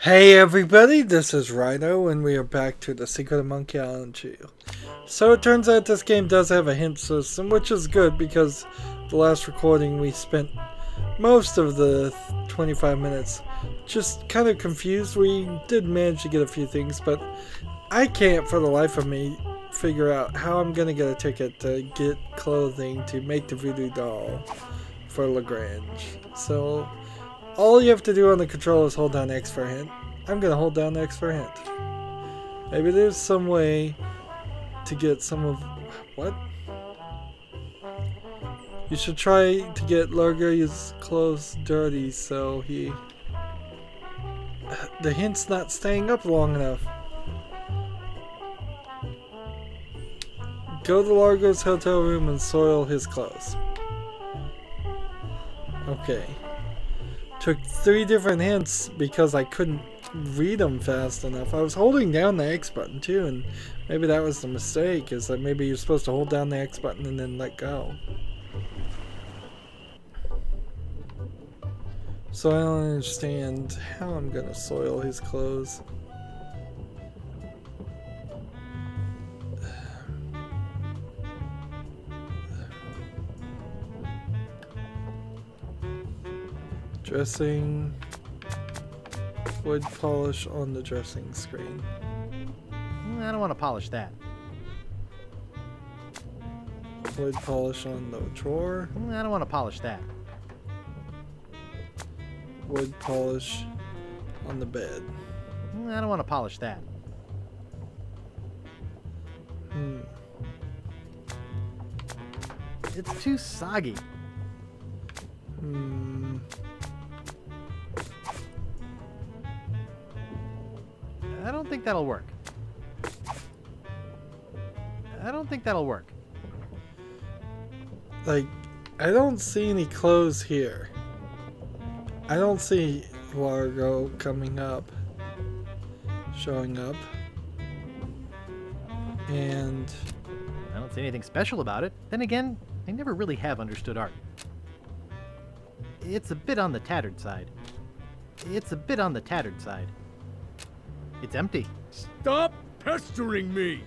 Hey everybody, this is Rydo, and we are back to the Secret of Monkey Island 2. So it turns out this game does have a hint system, which is good because the last recording we spent most of the 25 minutes just kind of confused. We did manage to get a few things, but I can't for the life of me figure out how I'm going to get a ticket to get clothing to make the Voodoo doll for Lagrange. So all you have to do on the controller is hold down X for a hint. I'm gonna hold down X for a hint. Maybe there's some way to get some of... What? You should try to get Largo's clothes dirty so he... The hint's not staying up long enough. Go to Largo's hotel room and soil his clothes. Okay. Took 3 different hints because I couldn't read them fast enough. I was holding down the X button too, and maybe that was the mistake, is that maybe you're supposed to hold down the X button and then let go. So I don't understand how I'm gonna soil his clothes. Dressing, wood polish on the dressing screen. I don't want to polish that. Wood polish on the drawer. I don't want to polish that. Wood polish on the bed. I don't want to polish that. It's too soggy. I don't think that'll work. I don't think that'll work. Like, I don't see any clothes here. I don't see Largo coming up, showing up, and I don't see anything special about it. Then again, I never really have understood art. It's a bit on the tattered side. It's a bit on the tattered side. It's empty. Stop pestering me!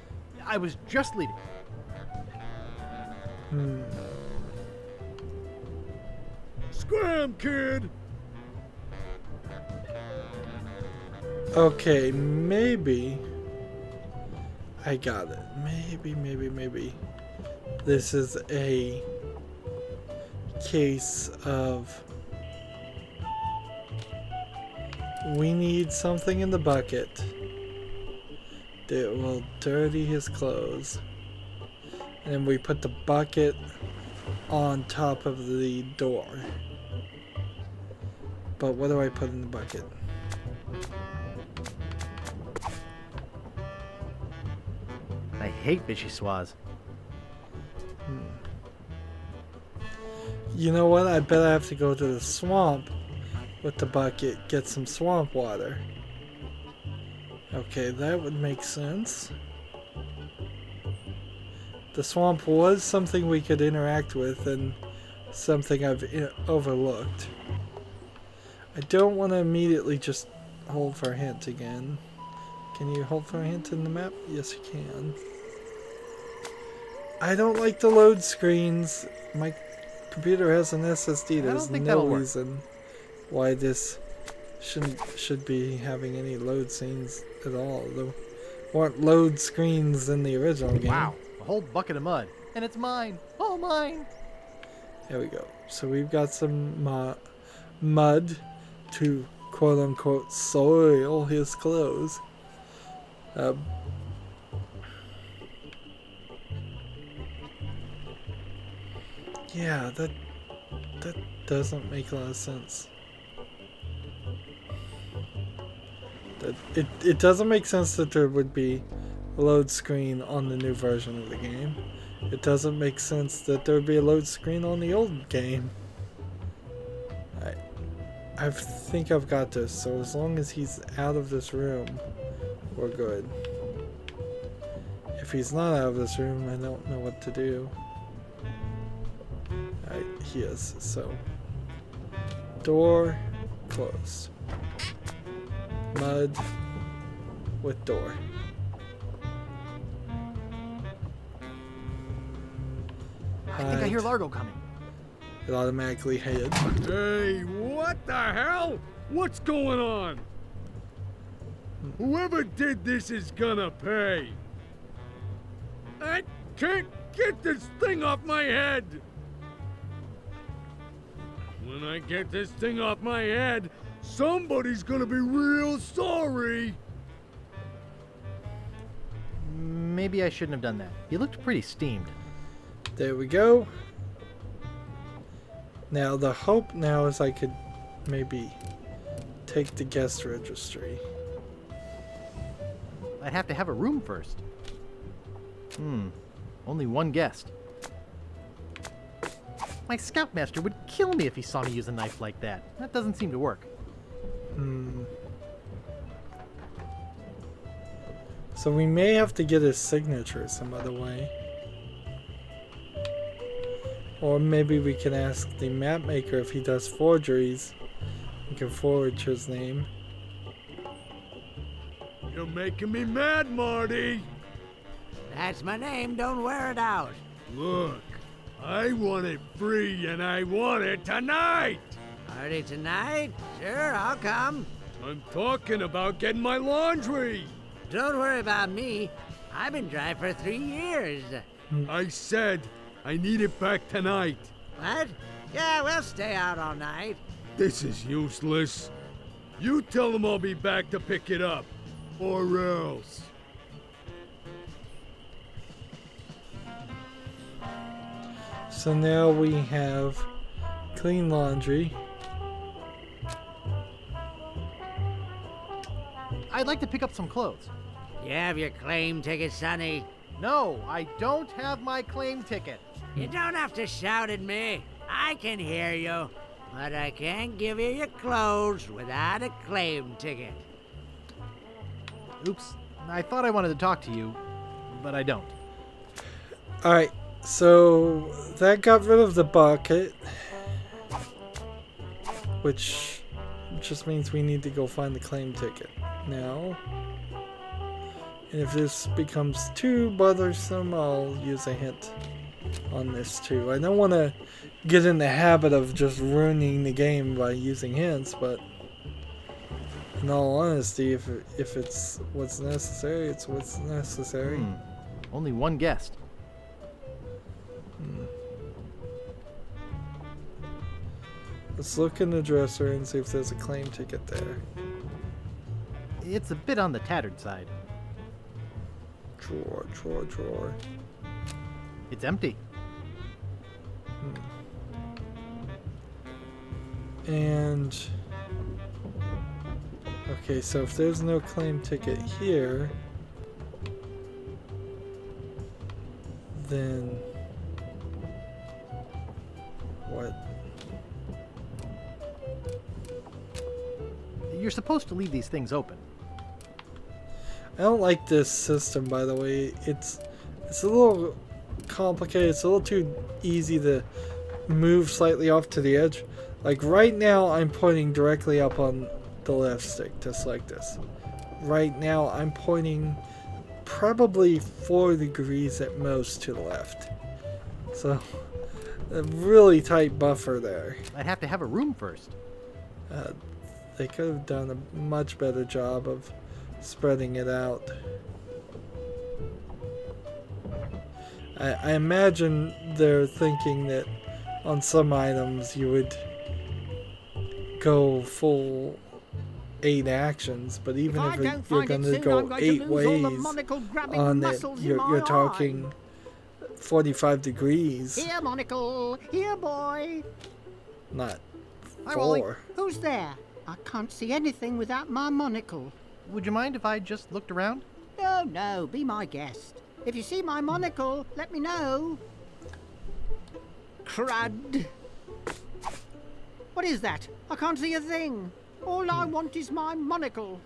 I was just leaving. Scram, kid! okay, maybe I got it. Maybe this is a case of we need something in the bucket that will dirty his clothes, and we put the bucket on top of the door. But what do I put in the bucket? I hate vichyssoise. You know what? I bet I have to go to the swamp with the bucket, get some swamp water. Okay, that would make sense. The swamp was something we could interact with and something I've overlooked. I don't want to immediately just hold for a hint again. Can you hold for a hint in the map? Yes, you can. I don't like the load screens. My computer has an SSD. There's no reason why this should be having any load scenes at all. There weren't load screens in the original game. Wow, a whole bucket of mud. And it's mine. All mine. There we go. So we've got some mud to quote-unquote soil his clothes. Yeah, that doesn't make a lot of sense. It doesn't make sense that there would be a load screen on the new version of the game. It doesn't make sense that there would be a load screen on the old game. I think I've got this, so as long as he's out of this room, we're good. If he's not out of this room, I don't know what to do. Alright, he is, so... Door closed. Mud with door. I think I hear Largo coming. It automatically hid. Hey, what the hell? What's going on? Whoever did this is gonna pay. I can't get this thing off my head. When I get this thing off my head, somebody's gonna be real sorry. Maybe I shouldn't have done that. He looked pretty steamed. There we go. Now the hope now is I could maybe take the guest registry. I'd have to have a room first. Only one guest. My scoutmaster would kill me if he saw me use a knife like that. That doesn't seem to work. So we may have to get his signature some other way. Or maybe we can ask the map maker if he does forgeries. We can forge his name. You're making me mad, Marty. That's my name, don't wear it out. Look, I want it free and I want it tonight. Party tonight? Sure, I'll come. I'm talking about getting my laundry. Don't worry about me. I've been dry for 3 years. I said I need it back tonight. What? Yeah, we'll stay out all night. This is useless. You tell them I'll be back to pick it up. Or else. So now we have clean laundry. I'd like to pick up some clothes. You have your claim ticket, Sonny. No, I don't have my claim ticket. You don't have to shout at me. I can hear you. But I can't give you your clothes without a claim ticket. Oops. I thought I wanted to talk to you, but I don't. Alright, so that got rid of the bucket. Which just means we need to go find the claim ticket now. And if this becomes too bothersome, I'll use a hint on this too. I don't want to get in the habit of just ruining the game by using hints, but in all honesty, if it's what's necessary, it's what's necessary. Only one guest. Let's look in the dresser and see if there's a claim ticket there. It's a bit on the tattered side. Drawer, drawer, drawer. It's empty. And okay, so if there's no claim ticket here, then what? You're supposed to leave these things open. I don't like this system, by the way. It's a little complicated. It's a little too easy to move slightly off to the edge. Like right now, I'm pointing directly up on the left stick, just like this. Right now, I'm pointing probably 4 degrees at most to the left. So, a really tight buffer there. I'd have to have a room first. They could have done a much better job of spreading it out. I imagine they're thinking that on some items you would go full 8 actions, but even if you're going to go 8 ways on it, you're talking 45 degrees. Here, monocle. Here, boy. Not Hi, Wally. 4. Who's there? I can't see anything without my monocle. Would you mind if I just looked around? No, no, be my guest. If you see my monocle, let me know. Crud. What is that? I can't see a thing. All I want is my monocle.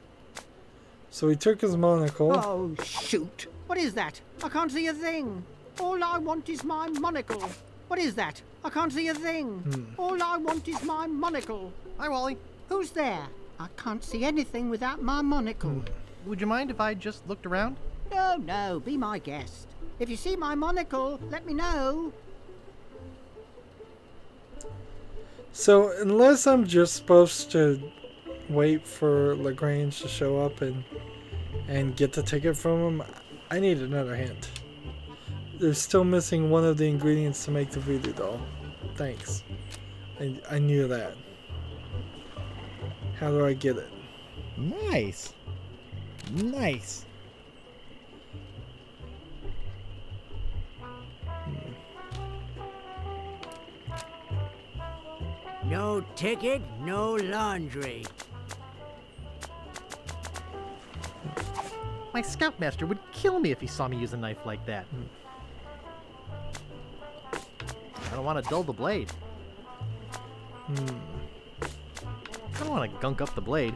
So he took his monocle. Oh, shoot. What is that? I can't see a thing. All I want is my monocle. What is that? I can't see a thing. All I want is my monocle. Hi, Wally. Who's there? I can't see anything without my monocle. Would you mind if I just looked around? No, no, be my guest. If you see my monocle, let me know. So, unless I'm just supposed to wait for Lagrange to show up and get the ticket from him, I need another hint. They're still missing one of the ingredients to make the voodoo doll. Thanks. I knew that. How do I get it? Nice. Nice. No ticket, no laundry. My scoutmaster would kill me if he saw me use a knife like that. I don't want to dull the blade. I don't want to gunk up the blade.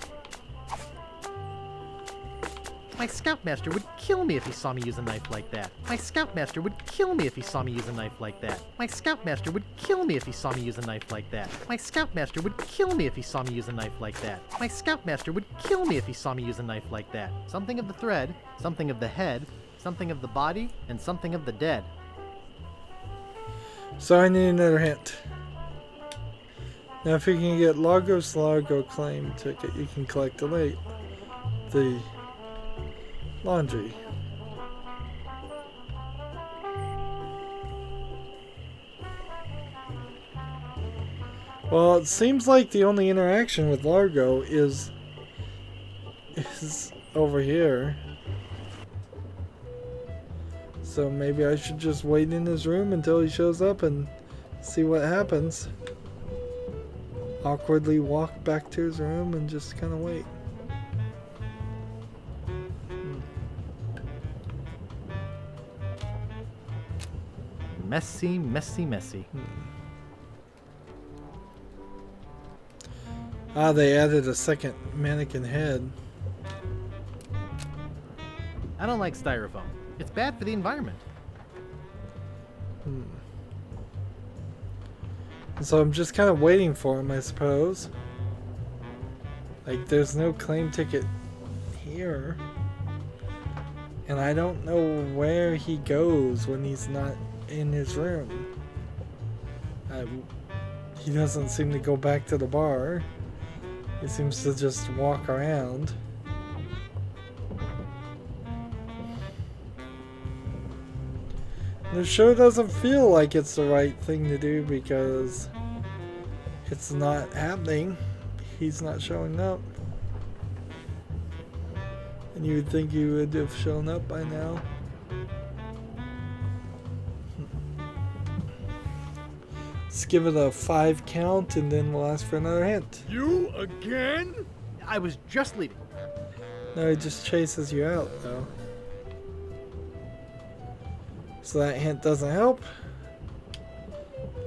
My scoutmaster would kill me if he saw me use a knife like that. My scoutmaster would kill me if he saw me use a knife like that. My scoutmaster would kill me if he saw me use a knife like that. My scoutmaster would kill me if he saw me use a knife like that. My scoutmaster would kill me if he saw me use a knife like that. Something of the thread, something of the head, something of the body, and something of the dead. So I need another hint. Now if you can get Largo's Largo claim ticket, you can collect the laundry. Well, it seems like the only interaction with Largo is over here. So maybe I should just wait in his room until he shows up and see what happens. Awkwardly walk back to his room and just kind of wait. Messy, messy, messy. Ah, they added a second mannequin head. I don't like styrofoam. It's bad for the environment. So I'm just kind of waiting for him, I suppose. Like, there's no claim ticket here. And I don't know where he goes when he's not in his room. He doesn't seem to go back to the bar. He seems to just walk around. The show doesn't feel like it's the right thing to do because it's not happening. He's not showing up. And you would think he would have shown up by now. Let's give it a 5 count and then we'll ask for another hint. You again? I was just leaving. No, he just chases you out though. So that hint doesn't help.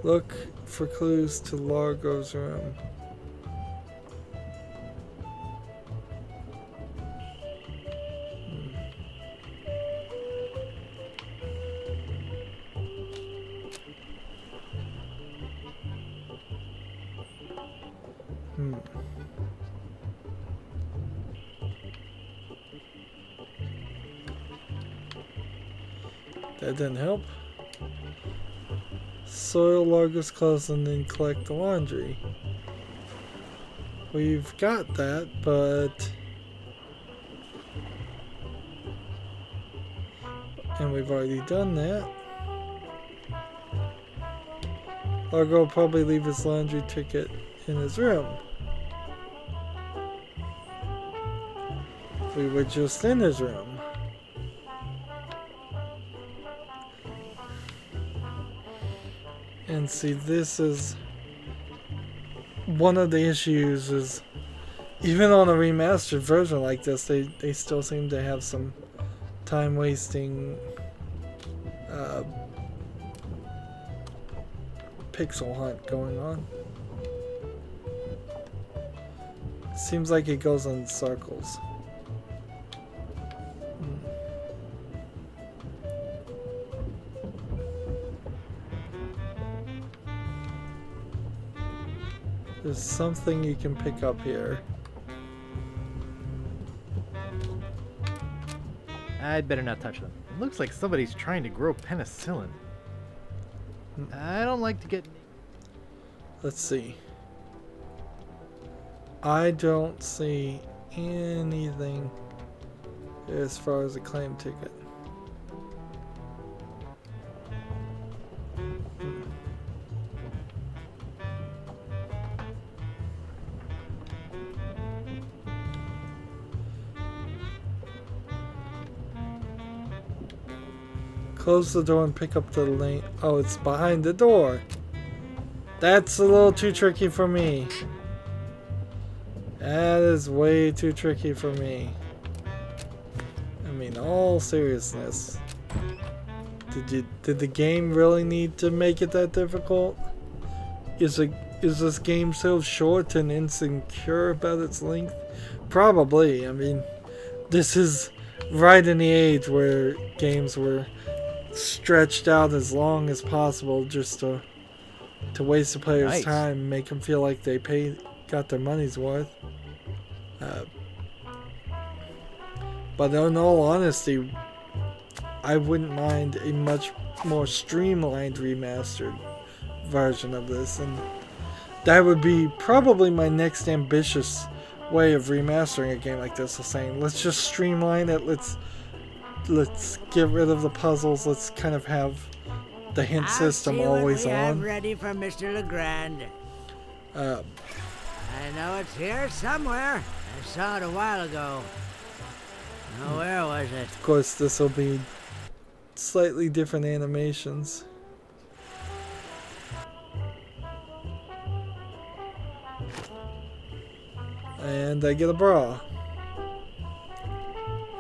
Look for clues to Largo's room. That didn't help. Soil Largo's clothes and then collect the laundry. We've got that, but... And we've already done that. Largo will probably leave his laundry ticket in his room. We were just in his room. And see, this is one of the issues is even on a remastered version like this, they still seem to have some time wasting pixel hunt going on. Seems like it goes in circles. There's something you can pick up here. I'd better not touch them. It looks like somebody's trying to grow penicillin. I don't like to get... Let's see. I don't see anything as far as a claim ticket. Close the door and pick up the link. Oh, it's behind the door. That's a little too tricky for me. That is way too tricky for me. I mean, all seriousness. Did the game really need to make it that difficult? Is this game so short and insecure about its length? Probably. I mean, this is right in the age where games were stretched out as long as possible just to waste the player's time and make them feel like they got their money's worth. But in all honesty, I wouldn't mind a much more streamlined remastered version of this, and that would be probably my next ambitious way of remastering a game like this, of saying let's just streamline it, let's get rid of the puzzles. Let's kind of have the hint system always on. Ready for Mr. Legrand. I know it's here somewhere. I saw it a while ago. Now, where was it? Of course, this will be slightly different animations. And I get a bra.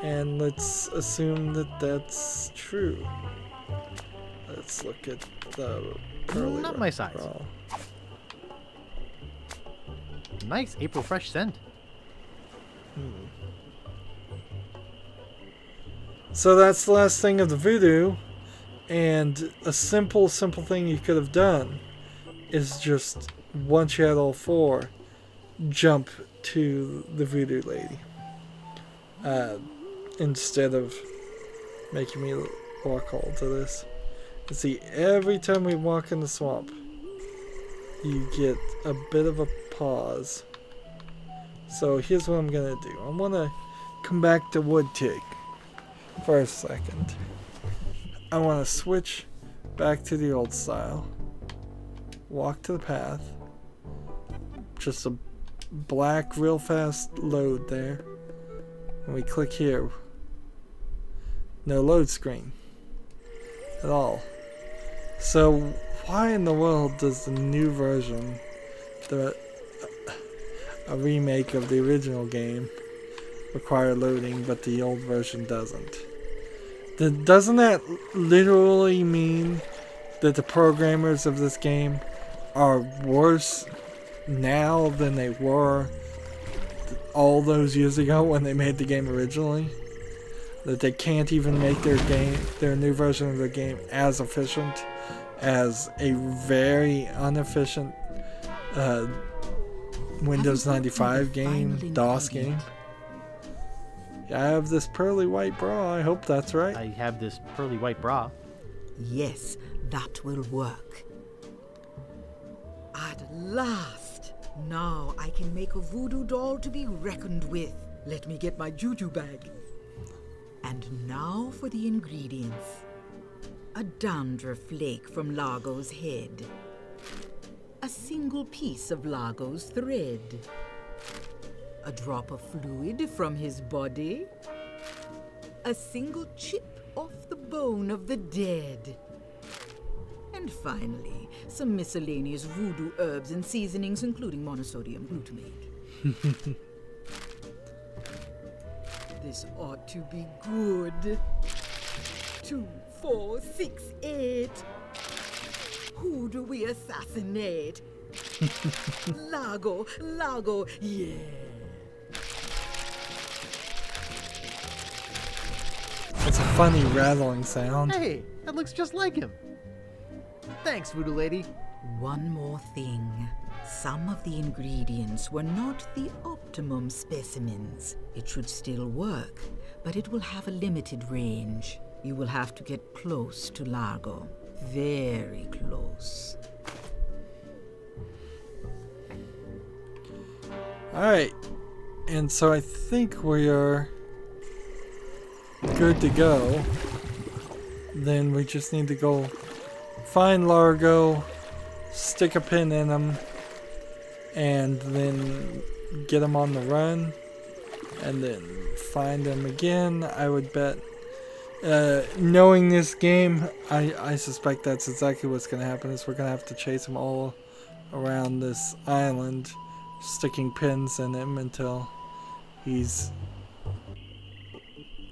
And let's assume that that's true. Let's look at the early Not my size. bra. Nice April fresh scent. So that's the last thing of the Voodoo, and a simple thing you could have done is just, once you had all four, jump to the Voodoo lady. Instead of making me walk all to this. You see, every time we walk in the swamp, you get a bit of a pause. So here's what I'm gonna do. I wanna come back to Woodtick for a second. I wanna switch back to the old style. Walk to the path. Just a black real fast load there. And we click here. No load screen at all. So why in the world does the new version, a remake of the original game, require loading but the old version doesn't? Doesn't that literally mean that the programmers of this game are worse now than they were all those years ago when they made the game originally? That they can't even make their new version of the game as efficient as a very inefficient Windows 95 game, DOS game? I have this pearly white bra, I hope that's right. I have this pearly white bra. Yes, that will work. At last! Now I can make a voodoo doll to be reckoned with. Let me get my juju bag. And now for the ingredients. A dandruff flake from Largo's head. A single piece of Largo's thread. A drop of fluid from his body. A single chip off the bone of the dead. And finally, some miscellaneous voodoo herbs and seasonings, including monosodium glutamate. This ought to be good. 2, 4, 6, 8. Who do we assassinate? Largo, yeah. It's a funny rattling sound. Hey, that looks just like him. Thanks, Voodoo Lady. One more thing. Some of the ingredients were not the optimum specimens. It should still work, but it will have a limited range. You will have to get close to Largo. Very close. Alright. And so I think we are good to go. Then we just need to go find Largo, stick a pin in him, and then get him on the run, and then find him again. I would bet, knowing this game, I suspect that's exactly what's going to happen, is we're going to have to chase him all around this island, sticking pins in him until he's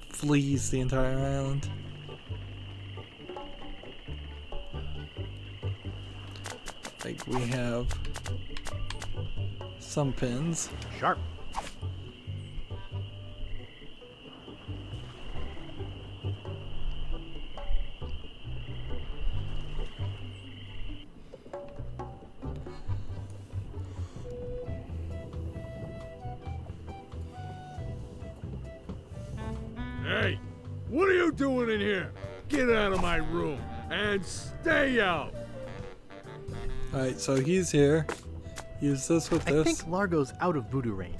flees the entire island. Like we have some pins. Sharp. Hey, what are you doing in here? Get out of my room and stay out. Alright, so he's here. Use this with this. I think Largo's out of Voodoo range.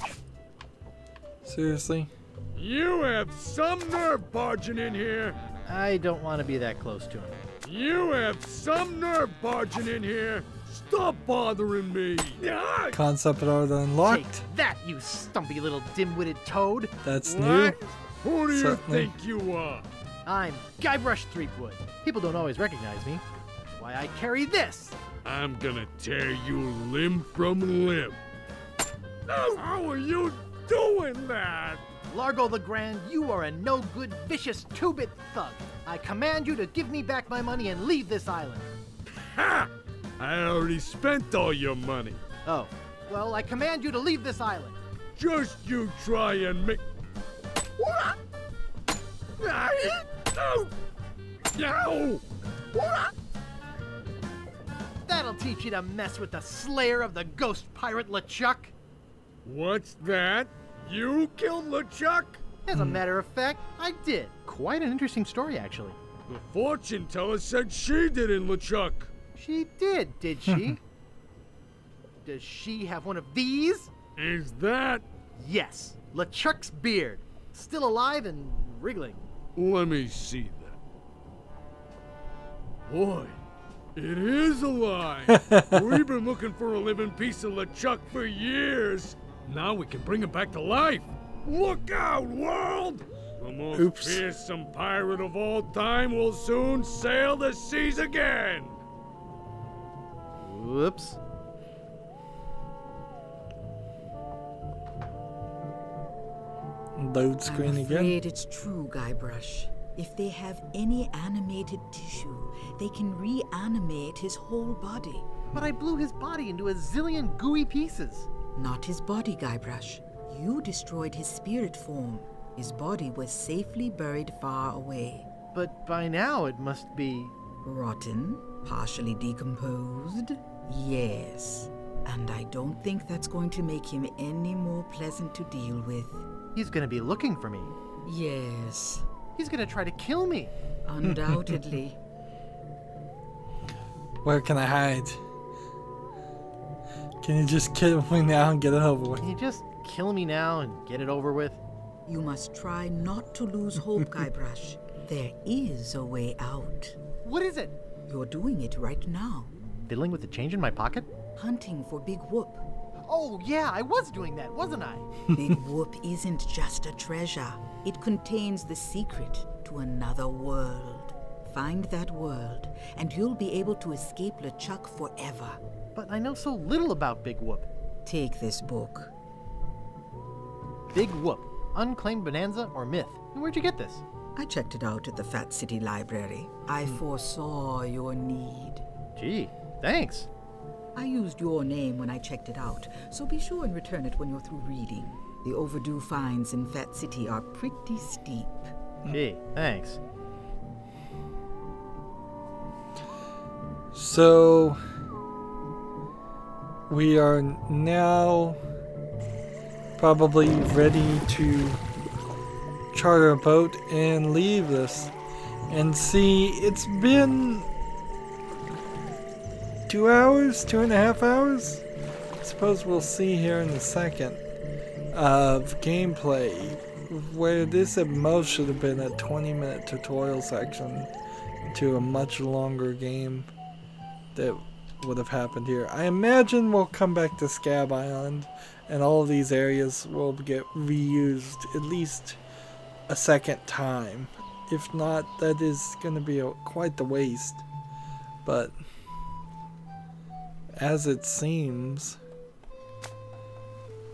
Seriously? You have some nerve barging in here. I don't want to be that close to him. You have some nerve barging in here. Stop bothering me. Concept art unlocked. Take that, you stumpy little dim-witted toad. That's new. What? Who do you Certainly. think you are? I'm Guybrush Threepwood. People don't always recognize me. Why, I carry this. I'm gonna tear you limb from limb. Oh, how are you doing that? Largo the Grand, you are a no-good, vicious two-bit thug. I command you to give me back my money and leave this island. Ha! I already spent all your money. Oh, well, I command you to leave this island. Just you try and make... What? No! No! What? That'll teach you to mess with the slayer of the ghost pirate LeChuck. What's that? You killed LeChuck? As a matter of fact, I did. Quite an interesting story, actually. The fortune teller said she did in LeChuck. She did she? Does she have one of these? Is that... Yes, LeChuck's beard. Still alive and wriggling. Let me see that. Boy, it is alive. We've been looking for a living piece of LeChuck for years. Now we can bring him back to life. Look out, world! The most fearsome pirate of all time will soon sail the seas again. Whoops. Load screen I'm again. afraid it's true, Guybrush. If they have any animated tissue, they can reanimate his whole body. But I blew his body into a zillion gooey pieces. Not his body, Guybrush. You destroyed his spirit form. His body was safely buried far away. But by now it must be... Rotten? Partially decomposed? Yes. And I don't think that's going to make him any more pleasant to deal with. He's gonna be looking for me. Yes. He's gonna try to kill me. Undoubtedly. Where can I hide? Can you just kill me now and get it over with? Can you just kill me now and get it over with? You must try not to lose hope, Guybrush. There is a way out. What is it? You're doing it right now. Fiddling with the change in my pocket? Hunting for Big Whoop. Oh yeah, I was doing that, wasn't I? Big Whoop isn't just a treasure. It contains the secret to another world. Find that world, and you'll be able to escape LeChuck forever. But I know so little about Big Whoop. Take this book. Big Whoop, Unclaimed Bonanza or Myth. Where'd you get this? I checked it out at the Fat City Library. I foresaw your need. Gee, thanks. I used your name when I checked it out, so be sure and return it when you're through reading. The overdue fines in Fat City are pretty steep. Gee, thanks. So we are now probably ready to charter a boat and leave this. And see, it's been 2 hours, 2.5 hours? I suppose we'll see here in a second of gameplay, where this at most should have been a 20-minute tutorial section to a much longer game that would have happened here. I imagine we'll come back to Scab Island and all of these areas will get reused at least a second time. If not, that is going to be quite the waste. But as it seems,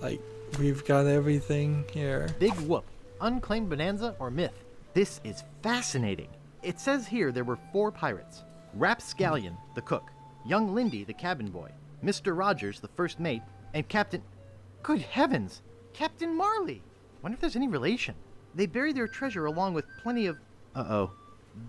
like we've got everything here. Big whoop. Unclaimed bonanza or myth? This is fascinating. It says here there were 4 pirates. Rapscallion, the cook. Young Lindy, the cabin boy. Mr. Rogers, the first mate. And Captain... Good heavens! Captain Marley! Wonder if there's any relation. They buried their treasure along with plenty of...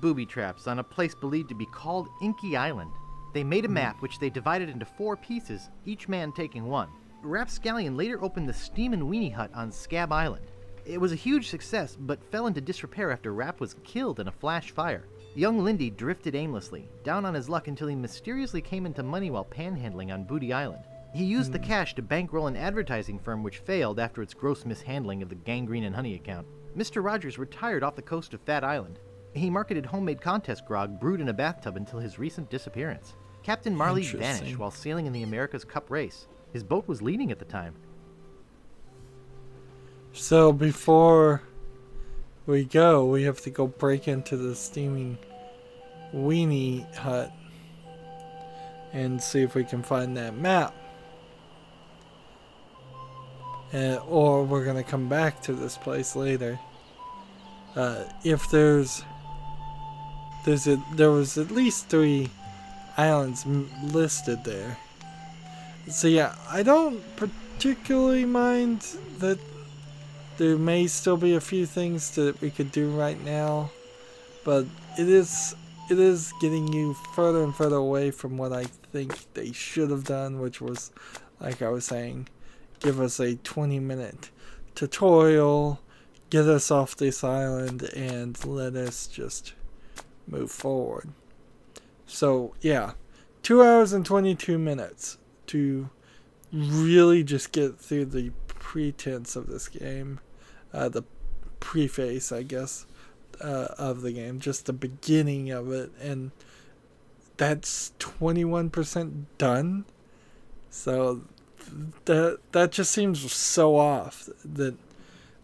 booby traps on a place believed to be called Inky Island. They made a map which they divided into 4 pieces, each man taking one. Rapscallion later opened the Steam and Weenie Hut on Scab Island. It was a huge success, but fell into disrepair after Rap was killed in a flash fire. Young Lindy drifted aimlessly, down on his luck until he mysteriously came into money while panhandling on Booty Island. He used the cash to bankroll an advertising firm which failed after its gross mishandling of the Gangrene and Honey account. Mr. Rogers retired off the coast of Fat Island. He marketed homemade contest grog brewed in a bathtub until his recent disappearance. Captain Marley vanished while sailing in the America's Cup race. His boat was leading at the time. So before we go, we have to go break into the steaming Weenie Hut and see if we can find that map. Or we're going to come back to this place later. If there was at least 3 islands listed there. So yeah, I don't particularly mind that there may still be a few things that we could do right now, but it is getting you further and further away from what I think they should have done, which was, like I was saying, give us a 20-minute tutorial, get us off this island, and let us just move forward. So yeah, 2 hours and 22 minutes to really just get through the pretense of this game, the preface, I guess, of the game, just the beginning of it, and that's 21% done. So that just seems so off, that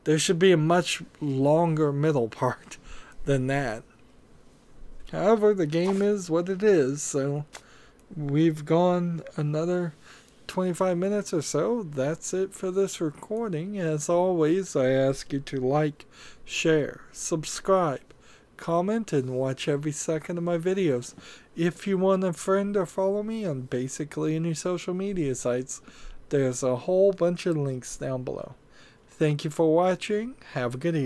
there should be a much longer middle part than that. However, the game is what it is, so we've gone another 25 minutes or so. That's it for this recording. As always, I ask you to like, share, subscribe, comment, and watch every second of my videos. If you want a friend or follow me on basically any social media sites, there's a whole bunch of links down below. Thank you for watching. Have a good evening.